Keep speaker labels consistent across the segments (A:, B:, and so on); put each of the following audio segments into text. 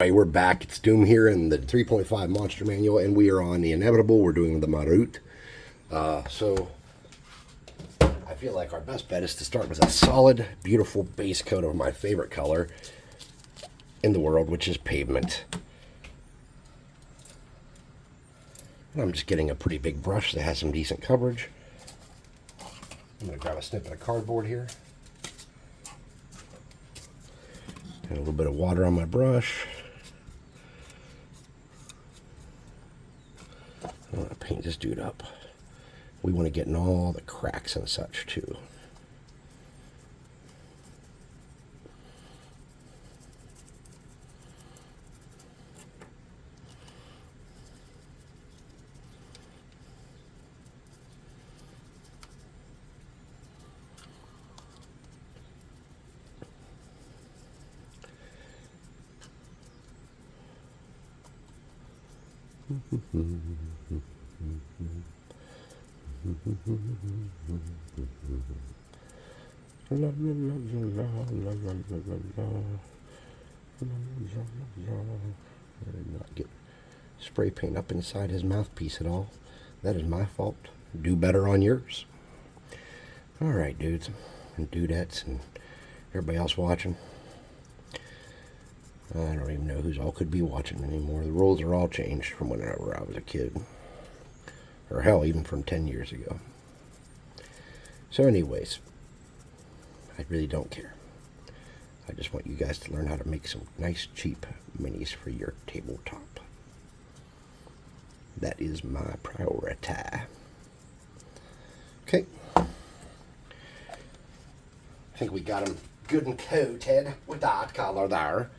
A: Hey, we're back. It's Doom here in the 3.5 Monster Manual, and we are on the Inevitable. We're doing the Marut. So I feel like our best bet is to start with a solid, beautiful base coat of my favorite color in the world, which is pavement. And I'm just getting a pretty big brush that has some decent coverage. I'm going to grab a snippet of cardboard here. And a little bit of water on my brush. I want to paint this dude up. We want to get in all the cracks and such too. Not get spray paint up inside his mouthpiece at all. That is my fault. Do better on yours. Alright, dudes and dudettes and everybody else watching. I don't even know who's all could be watching anymore. The rules are all changed from whenever I was a kid. Or hell, even from 10 years ago. So anyways, I really don't care. I just want you guys to learn how to make some nice, cheap minis for your tabletop. That is my priority. Okay. I think we got him good and coated with that color there.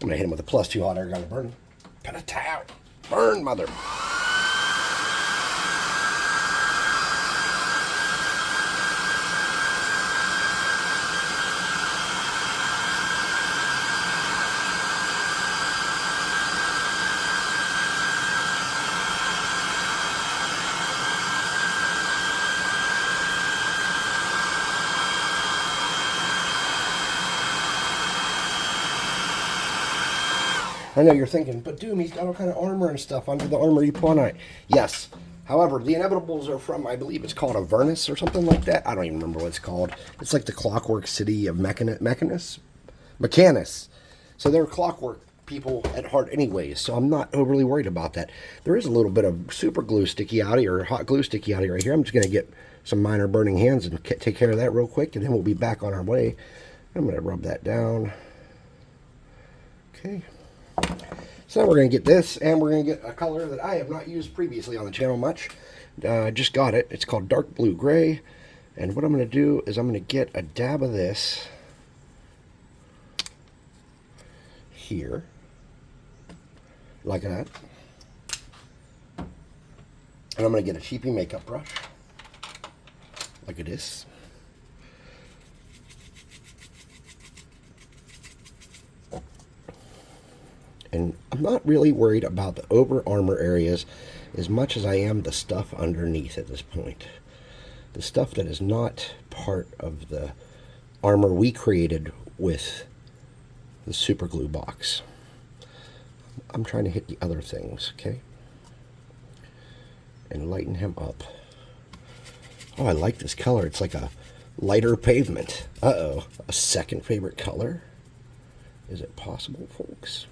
A: I'm going to hit him with a +2 hot air gun to burn. Put a towel. Burn, mother. I know you're thinking, but Doom, he's got all kind of armor and stuff under the armor you put on it. Yes. However, the Inevitables are from, I believe it's called a Avernus or something like that. I don't even remember what it's called. It's like the clockwork city of Mechanus. So they're clockwork people at heart anyways, so I'm not overly worried about that. There is a little bit of super glue sticky outy or hot glue sticky outy right here. I'm just going to get some minor burning hands and take care of that real quick, and then we'll be back on our way. I'm going to rub that down. Okay. So we're going to get this, and we're going to get a color that I have not used previously on the channel much. I just got it. It's called Dark Blue Gray. And what I'm going to do is I'm going to get a dab of this here, like that. And I'm going to get a cheapy makeup brush, like this. And I'm not really worried about the over armor areas as much as I am the stuff underneath at this point. The stuff that is not part of the armor we created with the super glue box. I'm trying to hit the other things, okay? And lighten him up. Oh, I like this color. It's like a lighter pavement. Uh-oh. A second favorite color? Is it possible, folks?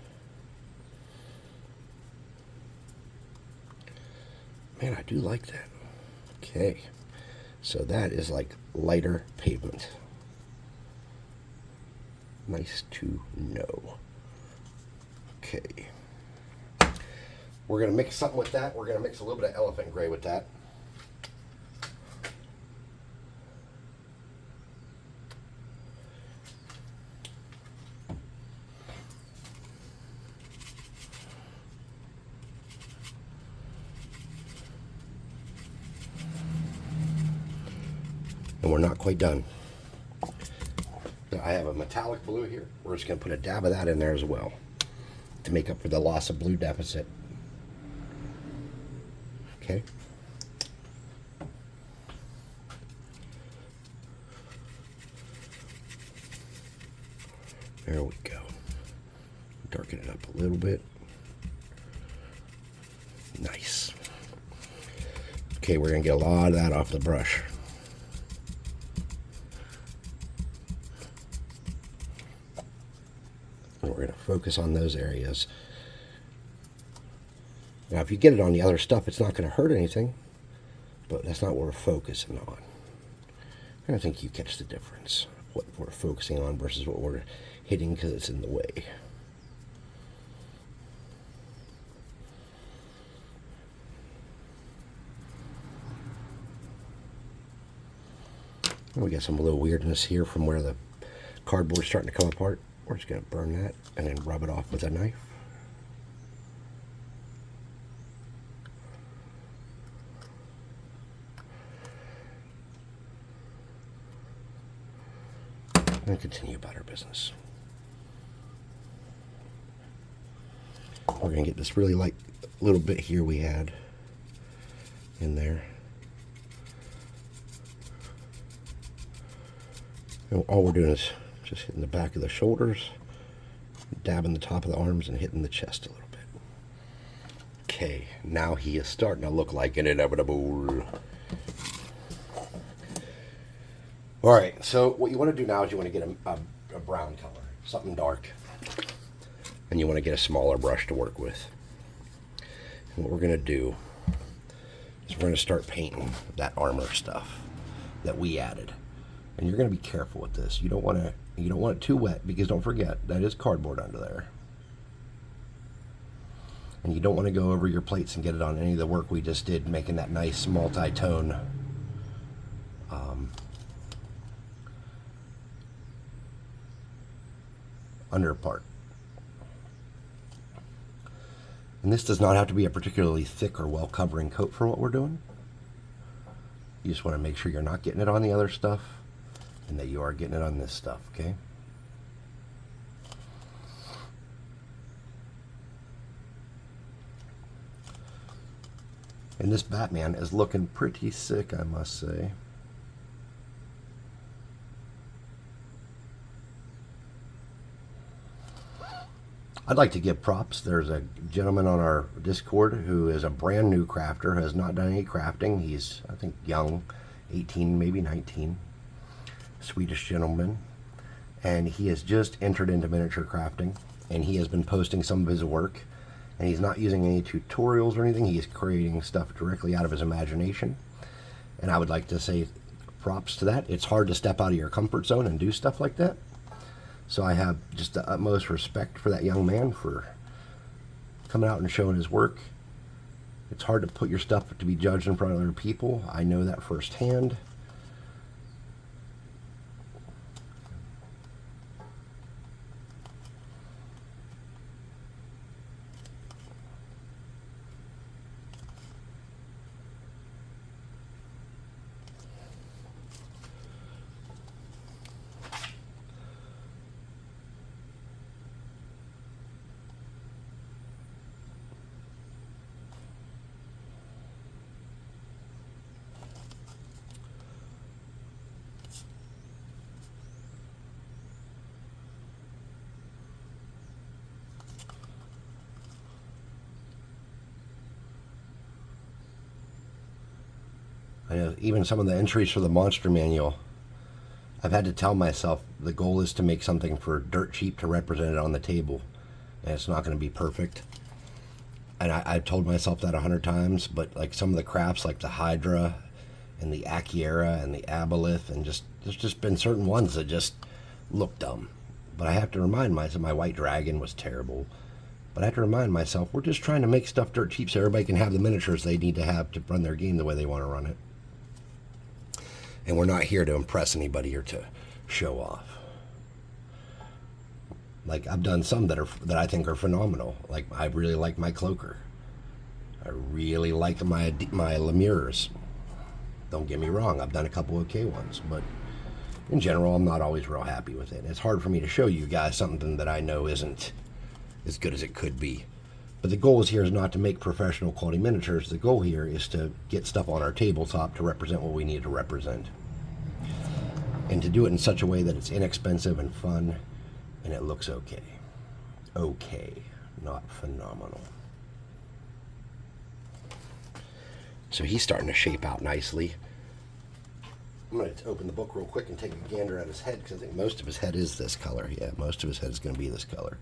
A: Man, I do like that. Okay. So that is like lighter pavement. Nice to know. Okay. We're going to mix something with that. We're going to mix a little bit of elephant gray with that. And we're not quite done. I have a metallic blue here. We're just going to put a dab of that in there as well to make up for the loss of blue deficit. Okay. There we go. Darken it up a little bit. Nice. Okay, we're going to get a lot of that off the brush. And we're going to focus on those areas. Now, if you get it on the other stuff, it's not going to hurt anything, but that's not what we're focusing on. And I think you catch the difference, what we're focusing on versus what we're hitting because it's in the way. We got some little weirdness here from where the cardboard's starting to come apart. We're just going to burn that and then rub it off with a knife. And continue about our business. We're going to get this really light little bit here we had in there. And all we're doing is just hitting the back of the shoulders, dabbing the top of the arms, and hitting the chest a little bit. Okay, now he is starting to look like an inevitable. Alright, so what you want to do now is you want to get a brown color, something dark. And you want to get a smaller brush to work with. And what we're going to do is we're going to start painting that armor stuff that we added. And you're going to be careful with this. You don't want it too wet, because don't forget, that is cardboard under there. And you don't want to go over your plates and get it on any of the work we just did, making that nice multi-tone under part. And this does not have to be a particularly thick or well-covering coat for what we're doing. You just want to make sure you're not getting it on the other stuff, and that you are getting it on this stuff, okay? And this Batman is looking pretty sick, I must say. I'd like to give props. There's a gentleman on our Discord who is a brand new crafter, has not done any crafting. He's, I think, young, 18, maybe 19. Swedish gentleman, and he has just entered into miniature crafting, and he has been posting some of his work, and he's not using any tutorials or anything. He's creating stuff directly out of his imagination, and I would like to say props to that. It's hard to step out of your comfort zone and do stuff like that, so I have just the utmost respect for that young man for coming out and showing his work. It's hard to put your stuff to be judged in front of other people. I know that firsthand. I know even some of the entries for the monster manual, I've had to tell myself the goal is to make something for dirt cheap to represent it on the table, and it's not going to be perfect. And I've told myself that 100 times, but like some of the crafts like the Hydra and the Akiera and the Aboleth, and just there's just been certain ones that just look dumb. But I have to remind myself, my White Dragon was terrible. But I have to remind myself, we're just trying to make stuff dirt cheap so everybody can have the miniatures they need to have to run their game the way they want to run it. And we're not here to impress anybody or to show off. Like, I've done some that I think are phenomenal. Like, I really like my Cloaker. I really like my Lemures. Don't get me wrong, I've done a couple okay ones, but in general, I'm not always real happy with it. It's hard for me to show you guys something that I know isn't as good as it could be. But the goal here is not to make professional quality miniatures. The goal here is to get stuff on our tabletop to represent what we need to represent. And to do it in such a way that it's inexpensive and fun, and it looks okay. okay, not phenomenal. So he's starting to shape out nicely. I'm going to open the book real quick and take a gander at his head, because I think most of his head is this color. Yeah, most of his head is going to be this color.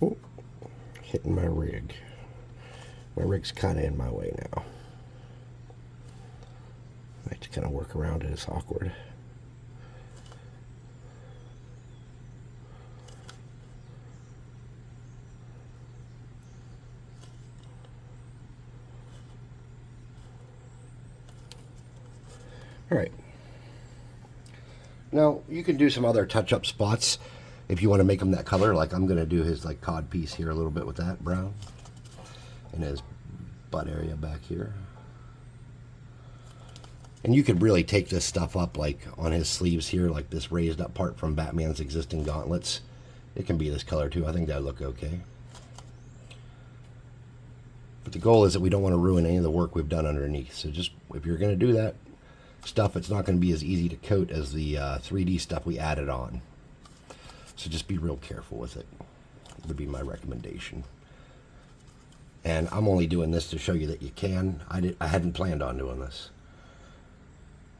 A: Oh, hitting my rig. My rig's kind of in my way now. I have to kind of work around it. It's awkward. All right. Now, you can do some other touch-up spots if you want to make them that color. Like I'm going to do his like cod piece here a little bit with that brown. And his butt area back here. And you could really take this stuff up like on his sleeves here, like this raised up part from Batman's existing gauntlets. It can be this color too. I think that would look okay. But the goal is that we don't want to ruin any of the work we've done underneath. So just, if you're going to do that stuff, it's not going to be as easy to coat as the 3D stuff we added on. So just be real careful with it. That would be my recommendation. And I'm only doing this to show you that you can. I hadn't planned on doing this.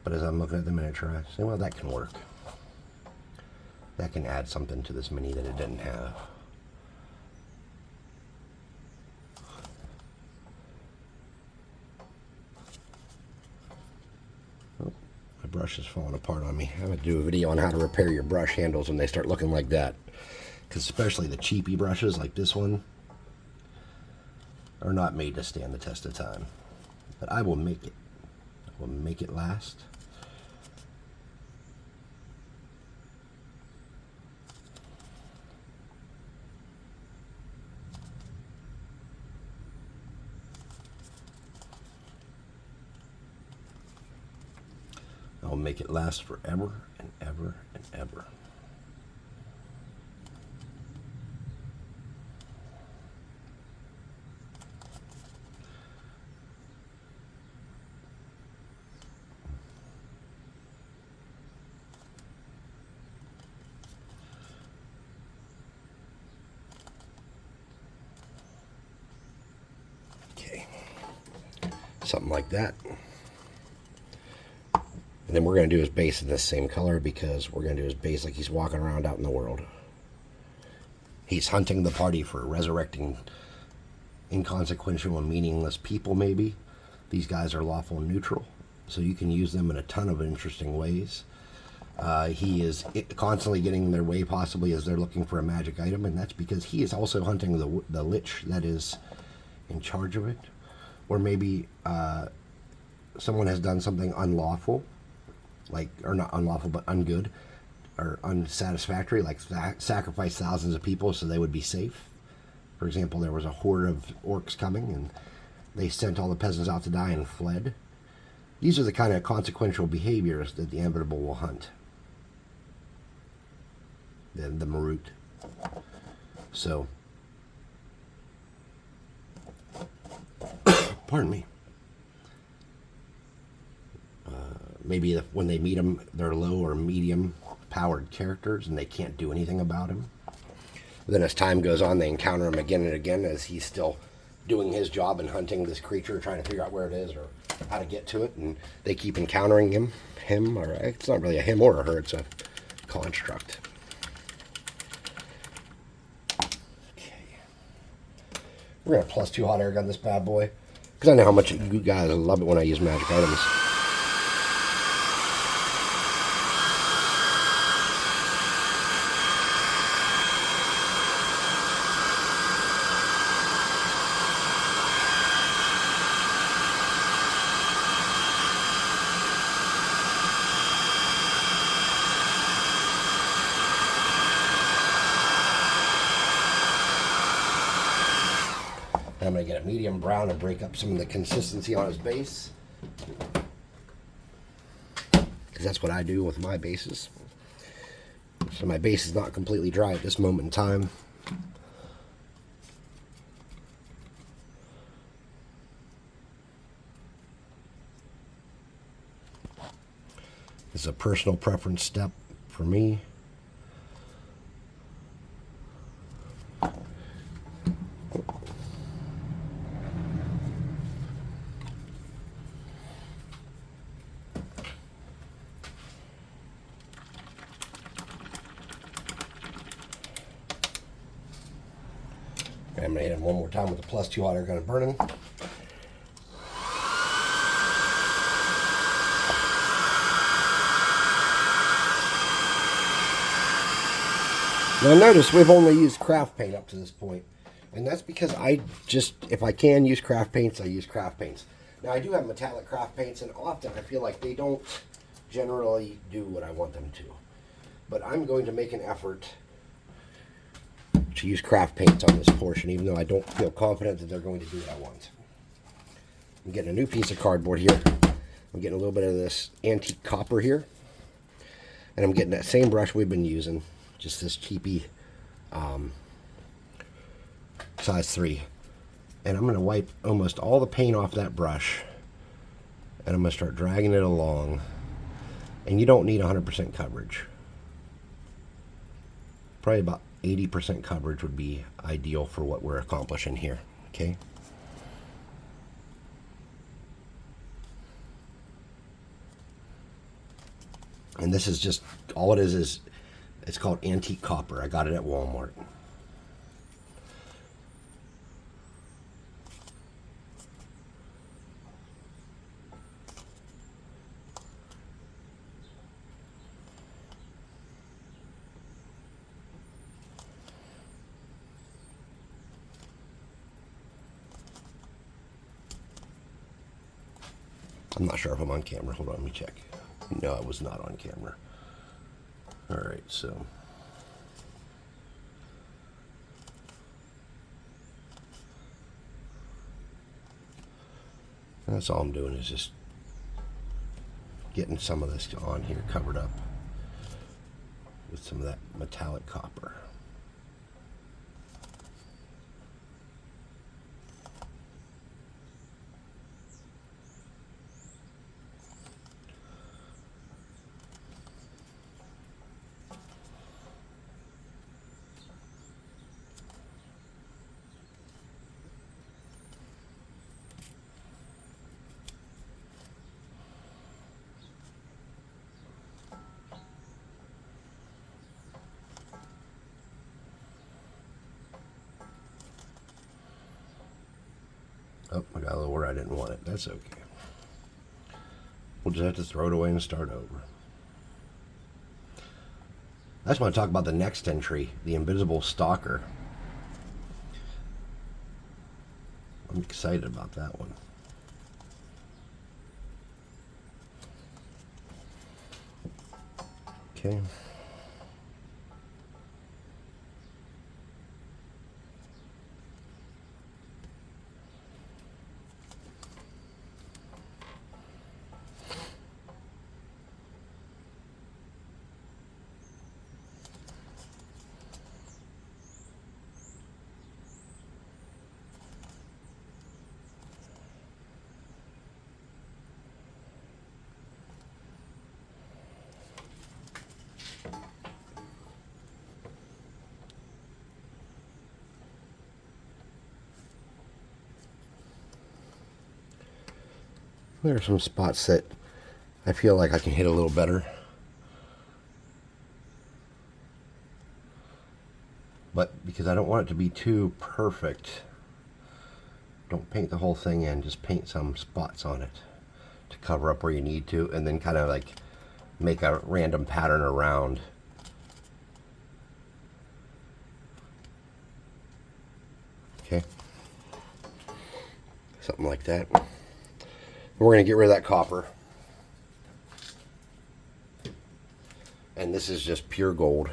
A: But as I'm looking at the miniature, I say, well, that can work. That can add something to this mini that it didn't have. Oh, my brush is falling apart on me. I'm going to do a video on how to repair your brush handles when they start looking like that. Because especially the cheapy brushes like this one are not made to stand the test of time. But I will make it. I will make it last. I'll make it last forever and ever and ever. Okay, something like that. And then we're going to do his base in this same color, because we're going to do his base like he's walking around out in the world. He's hunting the party for resurrecting inconsequential and meaningless people, maybe. These guys are lawful and neutral, so you can use them in a ton of interesting ways. He is constantly getting in their way, possibly, as they're looking for a magic item, and that's because he is also hunting the lich that is in charge of it. Or maybe someone has done something unlawful, like, or not unlawful, but ungood, or unsatisfactory, like sacrifice thousands of people so they would be safe. For example, there was a horde of orcs coming, and they sent all the peasants out to die and fled. These are the kind of consequential behaviors that the Inevitable will hunt. Then the Marut. So, pardon me. Maybe when they meet them, they're low or medium powered characters and they can't do anything about him. Then as time goes on, they encounter him again and again as he's still doing his job and hunting this creature, trying to figure out where it is or how to get to it. And they keep encountering him, or it's not really a him or a her, it's a construct. Okay. We're going to +2 hot air gun this bad boy, because I know how much you guys love it when I use magic items. I'm going to get a medium brown and break up some of the consistency on his base. Because that's what I do with my bases. So my base is not completely dry at this moment in time. This is a personal preference step for me. I'm going to hit him one more time with the +2 hot air gun burning. Now notice we've only used craft paint up to this point. And that's because if I can use craft paints, I use craft paints. Now I do have metallic craft paints, and often I feel like they don't generally do what I want them to. But I'm going to make an effort to use craft paints on this portion, even though I don't feel confident that they're going to do what I want. I'm getting a new piece of cardboard here. I'm getting a little bit of this antique copper here. And I'm getting that same brush we've been using, just this cheapy size 3. And I'm going to wipe almost all the paint off that brush. And I'm going to start dragging it along. And you don't need 100% coverage. Probably about 80% coverage would be ideal for what we're accomplishing here. Okay. And this is just, all it is it's called antique copper. I got it at Walmart. I'm not sure if I'm on camera. Hold on, let me check. No, I was not on camera. All right, so that's all I'm doing is just getting some of this on here covered up with some of that metallic copper. Oh, I got a little where I didn't want it. That's okay. We'll just have to throw it away and start over. I just want to talk about the next entry, the Invisible Stalker. I'm excited about that one. Okay. There are some spots that I feel like I can hit a little better. But because I don't want it to be too perfect, don't paint the whole thing in, just paint some spots on it to cover up where you need to, and then kind of like make a random pattern around. Okay. Something like that. We're going to get rid of that copper. And this is just pure gold.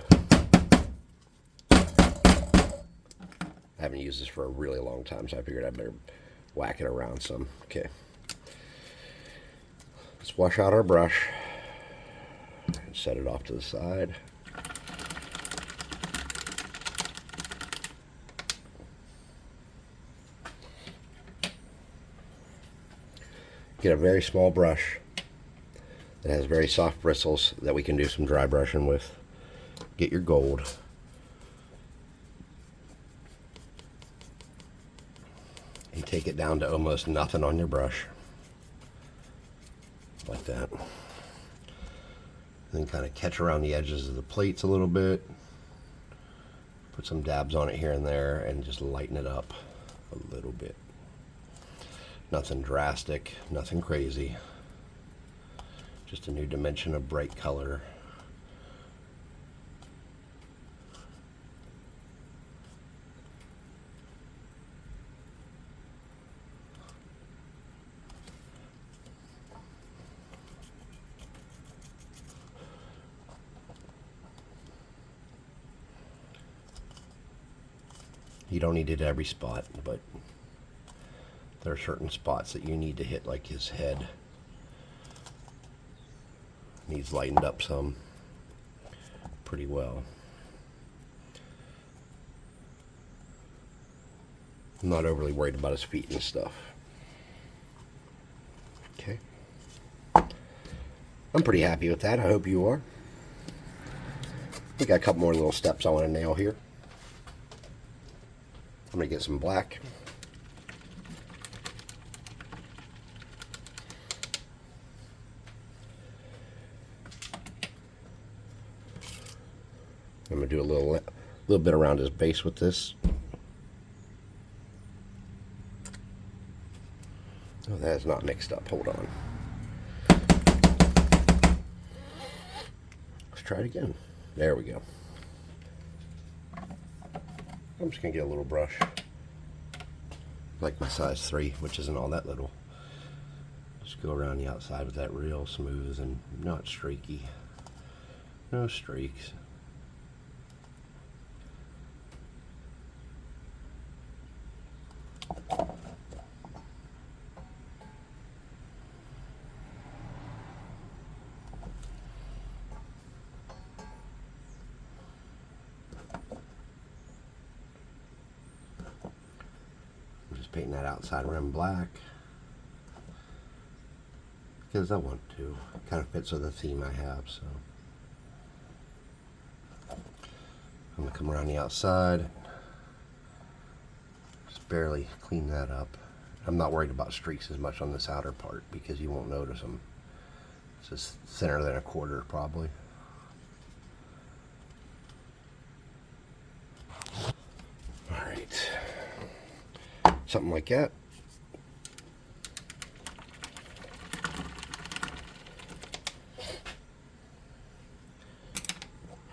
A: haven't used this for a really long time, so I figured I better whack it around some. Okay. Let's wash out our brush and set it off to the side. Get a very small brush that has very soft bristles that we can do some dry brushing with. Get your gold. And take it down to almost nothing on your brush. Like that. Then kind of catch around the edges of the plates a little bit. Put some dabs on it here and there and just lighten it up a little bit. Nothing drastic, nothing crazy. Just a new dimension of bright color. You don't need it at every spot, but there are certain spots that you need to hit, like his head. Needs lightened up some pretty well. I'm not overly worried about his feet and stuff. Okay. I'm pretty happy with that. I hope you are. We got a couple more little steps I want to nail here. I'm going to get some black. I'm going to do a little bit around his base with this. Oh, that is not mixed up. Hold on. Let's try it again. There we go. I'm just going to get a little brush, like my size 3, which isn't all that little. Just go around the outside with that real smooth and not streaky. No streaks. Painting that outside rim black because I want to. It kind of fits with the theme I have, so I'm going to come around the outside, just barely clean that up. I'm not worried about streaks as much on this outer part because you won't notice them. It's just thinner than a quarter probably. Alright. Something like that.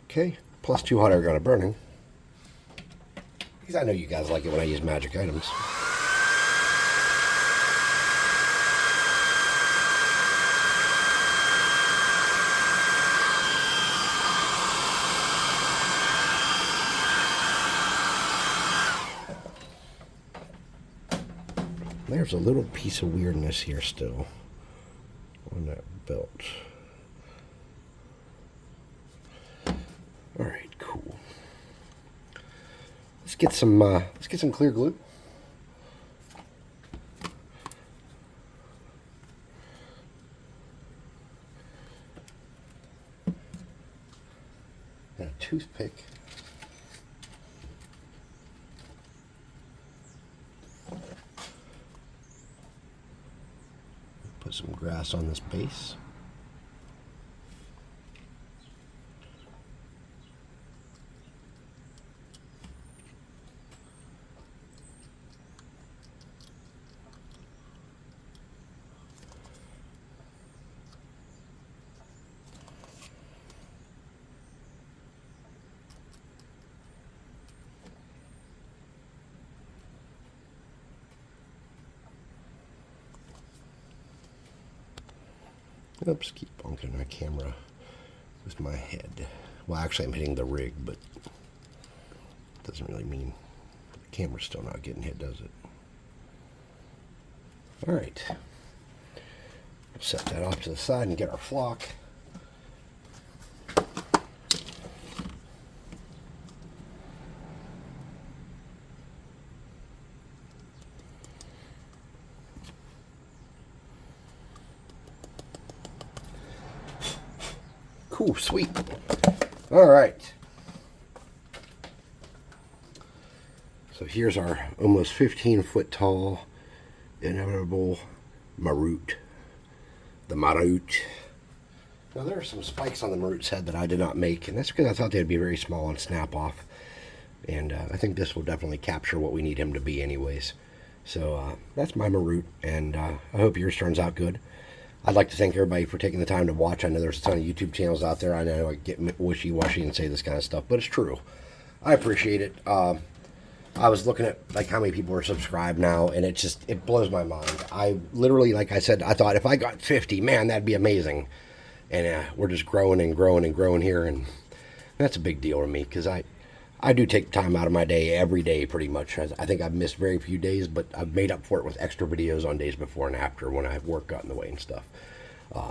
A: Okay, plus 2 hot air gun burning. Because I know you guys like it when I use magic items. There's a little piece of weirdness here still on that belt. All right, cool. Let's get some clear glue. And a toothpick. Put some grass on this base. Oops, keep bonking my camera with my head. Well, actually I'm hitting the rig, but it doesn't really mean for the Camera's still not getting hit, does it? All right. Set that off to the side and get our flock. Cool, sweet. All right. So here's our almost 15-foot tall inevitable Marut. The Marut. Now there are some spikes on the Marut's head that I did not make, and that's because I thought they'd be very small and snap off. And I think this will definitely capture what we need him to be anyways. So that's my Marut, and I hope yours turns out good. I'd like to thank everybody for taking the time to watch. I know there's a ton of YouTube channels out there. I know I get wishy-washy and say this kind of stuff, but it's true. I appreciate it. I was looking at like how many people are subscribed now, and it blows my mind. I literally, like I said, I thought if I got 50, man, that'd be amazing. And we're just growing and growing and growing here, and that's a big deal to me because I do take time out of my day every day pretty much. I think I've missed very few days, but I've made up for it with extra videos on days before and after when I have work got in the way and stuff.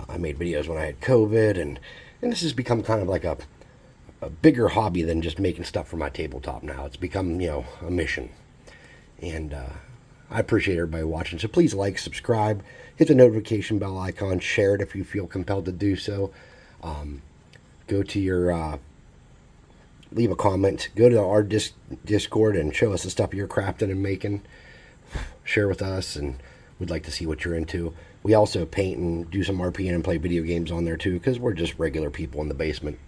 A: I made videos when I had COVID, and this has become kind of like a bigger hobby than just making stuff for my tabletop now. It's become, a mission. And I appreciate everybody watching. So please like, subscribe, hit the notification bell icon, share it if you feel compelled to do so. Go to your... leave a comment. Go to our Discord and show us the stuff you're crafting and making. Share with us, and we'd like to see what you're into. We also paint and do some RPing and play video games on there too, because we're just regular people in the basement,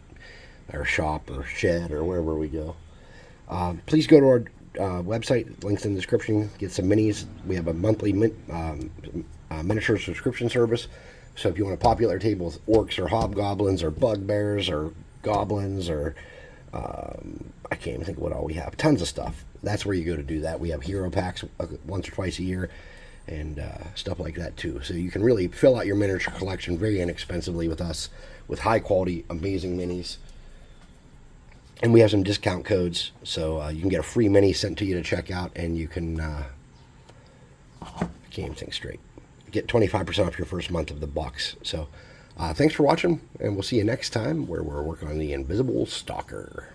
A: or shop, or shed, or wherever we go. Please go to our website. Links in the description. Get some minis. We have a monthly miniature subscription service. So if you want to populate our table with orcs or hobgoblins or bugbears or goblins or I can't even think of what all we have. Tons of stuff. That's where you go to do that. We have hero packs once or twice a year and stuff like that too. So you can really fill out your miniature collection very inexpensively with us with high quality, amazing minis. And we have some discount codes, so you can get a free mini sent to you to check out, and you can, I can't even think straight, get 25% off your first month of the box. So thanks for watching, and we'll see you next time where we're working on the Invisible Stalker.